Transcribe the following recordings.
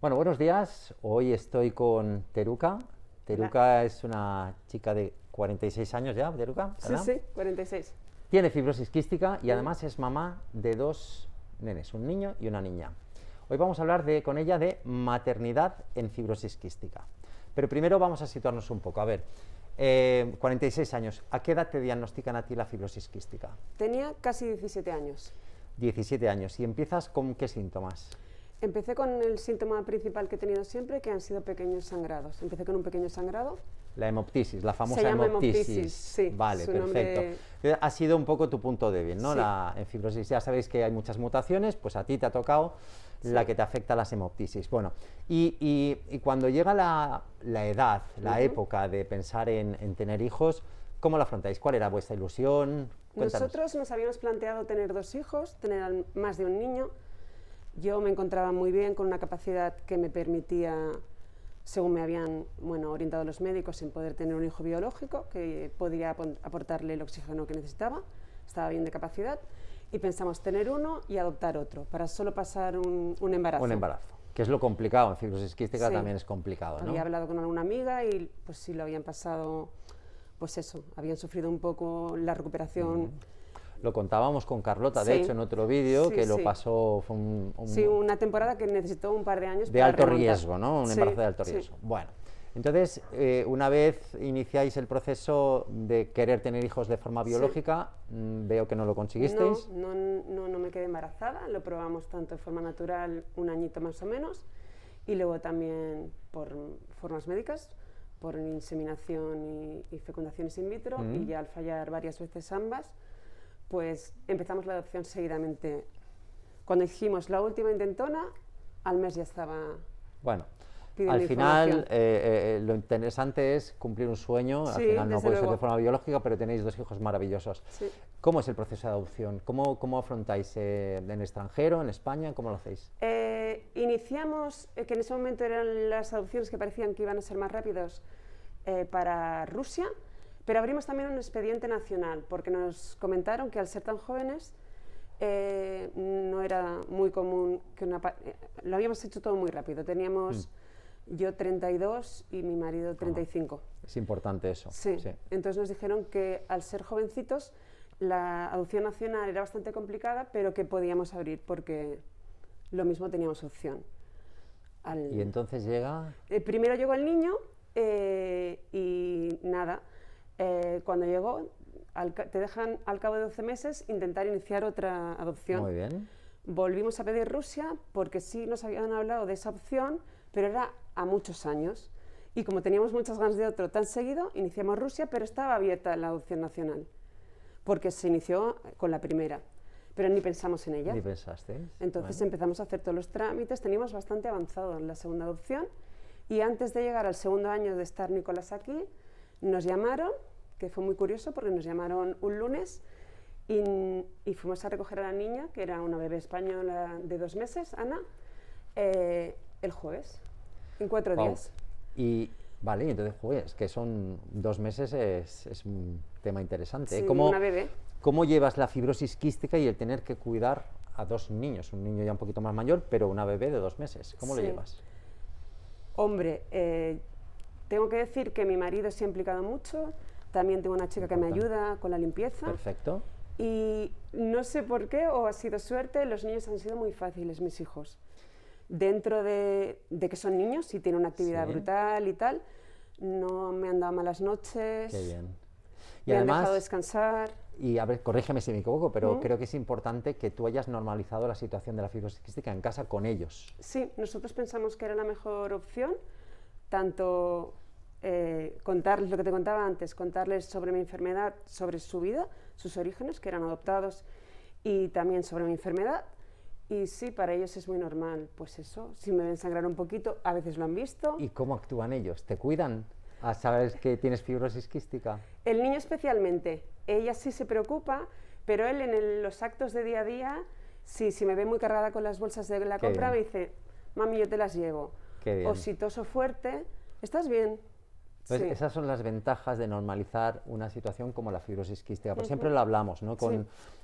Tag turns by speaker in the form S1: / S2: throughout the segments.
S1: Bueno, buenos días. Hoy estoy con Teruca. Teruca es una chica de 46 años ya, Teruca,
S2: Sí,
S1: ¿verdad?
S2: sí, 46.
S1: Tiene fibrosis quística y además es mamá de dos nenes, un niño y una niña. Hoy vamos a hablar con ella de maternidad en fibrosis quística. Pero primero vamos a situarnos un poco. A ver, 46 años. ¿A qué edad te diagnostican a ti la fibrosis quística?
S2: Tenía casi 17 años.
S1: 17 años. ¿Y empiezas con qué síntomas?
S2: Empecé con el síntoma principal que he tenido siempre, que han sido pequeños sangrados. Empecé con un pequeño sangrado.
S1: La hemoptisis, la famosa
S2: Se llama
S1: hemoptisis.
S2: hemoptisis, sí,
S1: Vale,
S2: su
S1: perfecto.
S2: nombre...
S1: Ha sido un poco tu punto débil, ¿no?
S2: Sí.
S1: En fibrosis ya sabéis que hay muchas mutaciones, pues a ti te ha tocado la que te afecta a las hemoptisis. Bueno, y cuando llega la edad, la época de pensar en tener hijos, ¿cómo la afrontáis? ¿Cuál era vuestra ilusión? Cuéntanos.
S2: Nosotros nos habíamos planteado tener 2 hijos, tener más de un niño. Yo me encontraba muy bien con una capacidad que me permitía, según me habían orientado los médicos, en poder tener un hijo biológico que podría aportarle el oxígeno que necesitaba. Estaba bien de capacidad y pensamos tener uno y adoptar otro para solo pasar un embarazo.
S1: Un embarazo, que es lo complicado, en fibrosis quística
S2: Sí.
S1: también es complicado, ¿no?
S2: Había hablado con alguna amiga y pues sí lo habían pasado, pues eso, habían sufrido un poco la recuperación.
S1: Lo contábamos con Carlota, de
S2: Sí.
S1: hecho, en otro vídeo,
S2: Sí,
S1: que lo
S2: sí.
S1: pasó, fue
S2: Sí, una temporada que necesitó un par de años
S1: de
S2: para
S1: alto
S2: remontar.
S1: riesgo, ¿no? Un
S2: Sí,
S1: embarazo de alto
S2: sí.
S1: riesgo. Bueno, entonces, una vez iniciáis el proceso de querer tener hijos de forma biológica, veo que no lo conseguisteis.
S2: No me quedé embarazada, lo probamos tanto de forma natural, un añito más o menos, y luego también por formas médicas, por inseminación y fecundaciones in vitro, y ya al fallar varias veces ambas, pues empezamos la adopción seguidamente. Cuando hicimos la última intentona, al mes ya estaba
S1: Bueno,
S2: pidiendo
S1: al final
S2: información.
S1: lo interesante es cumplir un sueño, al
S2: Sí,
S1: final no
S2: desde
S1: puede ser de
S2: luego.
S1: forma biológica, pero tenéis 2 hijos maravillosos.
S2: Sí.
S1: ¿Cómo es el proceso de adopción? ¿Cómo afrontáis en el extranjero, en España? ¿Cómo lo hacéis?
S2: Iniciamos, que en ese momento eran las adopciones que parecían que iban a ser más rápidos, para Rusia, pero abrimos también un expediente nacional, porque nos comentaron que al ser tan jóvenes no era muy común que lo habíamos hecho todo muy rápido. Teníamos yo 32 y mi marido 35.
S1: Es importante eso.
S2: Sí. Entonces nos dijeron que al ser jovencitos la adopción nacional era bastante complicada, pero que podíamos abrir porque lo mismo teníamos opción.
S1: Y entonces llega...
S2: Primero llegó el niño y nada, cuando llegó te dejan al cabo de 12 meses intentar iniciar otra adopción.
S1: Muy bien.
S2: Volvimos a pedir Rusia porque sí nos habían hablado de esa opción, pero era a muchos años. Y como teníamos muchas ganas de otro tan seguido, iniciamos Rusia, pero estaba abierta la adopción nacional, porque se inició con la primera, pero ni pensamos en ella.
S1: Ni pensasteis.
S2: Entonces
S1: Bueno.
S2: empezamos a hacer todos los trámites, teníamos bastante avanzado en la segunda adopción, y antes de llegar al segundo año de estar Nicolás aquí, nos llamaron, que fue muy curioso porque nos llamaron un lunes y fuimos a recoger a la niña, que era una bebé española de 2 meses, Ana, el jueves, en 4
S1: Wow.
S2: días.
S1: Y vale, entonces, joder, es que son 2 meses, es un tema interesante.
S2: Sí,
S1: ¿Cómo,
S2: una bebé.
S1: ¿Cómo llevas la fibrosis quística y el tener que cuidar a 2 niños? Un niño ya un poquito más mayor, pero una bebé de 2 meses. ¿Cómo lo
S2: Sí.
S1: llevas?
S2: Hombre, tengo que decir que mi marido se ha implicado mucho, también tengo una chica que me ayuda con la limpieza.
S1: Perfecto.
S2: Y no sé por qué, o ha sido suerte, los niños han sido muy fáciles, mis hijos. Dentro de que son niños y tienen una actividad
S1: Sí.
S2: brutal y tal, no me han dado malas noches,
S1: Qué bien. Y
S2: me han
S1: además,
S2: dejado descansar.
S1: y a ver, corrígeme si me equivoco, pero creo que es importante que tú hayas normalizado la situación de la fibrosis quística en casa con ellos.
S2: Sí, nosotros pensamos que era la mejor opción, tanto contarles lo que te contaba antes, contarles sobre mi enfermedad, sobre su vida, sus orígenes, que eran adoptados, y también sobre mi enfermedad. Y sí, para ellos es muy normal, pues eso, si me ven sangrar un poquito, a veces lo han visto.
S1: ¿Y cómo actúan ellos? ¿Te cuidan a saber que tienes fibrosis quística?
S2: El niño especialmente, ella sí se preocupa, pero él en los actos de día a día, si me ve muy cargada con las bolsas de la
S1: Qué
S2: compra,
S1: bien.
S2: me dice, mami, yo te las llevo.
S1: Qué bien.
S2: O si toso fuerte, ¿estás bien?
S1: Entonces,
S2: Sí.
S1: esas son las ventajas de normalizar una situación como la fibrosis quística. Por siempre
S2: Ujú.
S1: lo hablamos, ¿no?
S2: Sí.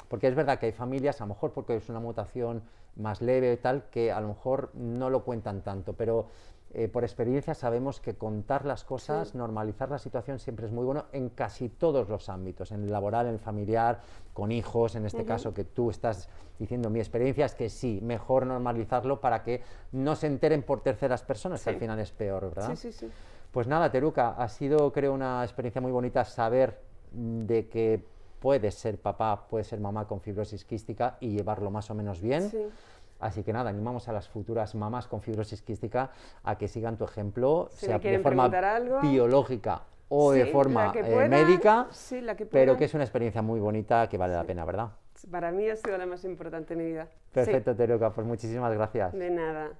S1: Porque es verdad que hay familias, a lo mejor porque es una mutación más leve y tal, que a lo mejor no lo cuentan tanto, pero por experiencia sabemos que contar las cosas,
S2: Sí.
S1: normalizar la situación siempre es muy bueno en casi todos los ámbitos, en el laboral, en el familiar, con hijos, en este caso que tú estás diciendo, mi experiencia es que sí, mejor normalizarlo para que no se enteren por terceras personas, que
S2: Sí.
S1: al final es peor, ¿verdad?
S2: Sí, sí, sí.
S1: Pues nada, Teruca, ha sido, creo, una experiencia muy bonita saber de que puedes ser papá, puedes ser mamá con fibrosis quística y llevarlo más o menos bien.
S2: Sí.
S1: Así que nada, animamos a las futuras mamás con fibrosis quística a que sigan tu ejemplo,
S2: Si
S1: sea
S2: me
S1: de
S2: quieren
S1: forma
S2: preguntar algo,
S1: biológica o de
S2: sí,
S1: forma
S2: la que puedan,
S1: médica,
S2: sí, la que
S1: pero
S2: puedan.
S1: que es una experiencia muy bonita que vale la pena, ¿verdad?
S2: Para mí ha sido la más importante en mi vida. Sí,
S1: Perfecto, Teruca, pues muchísimas gracias.
S2: de nada.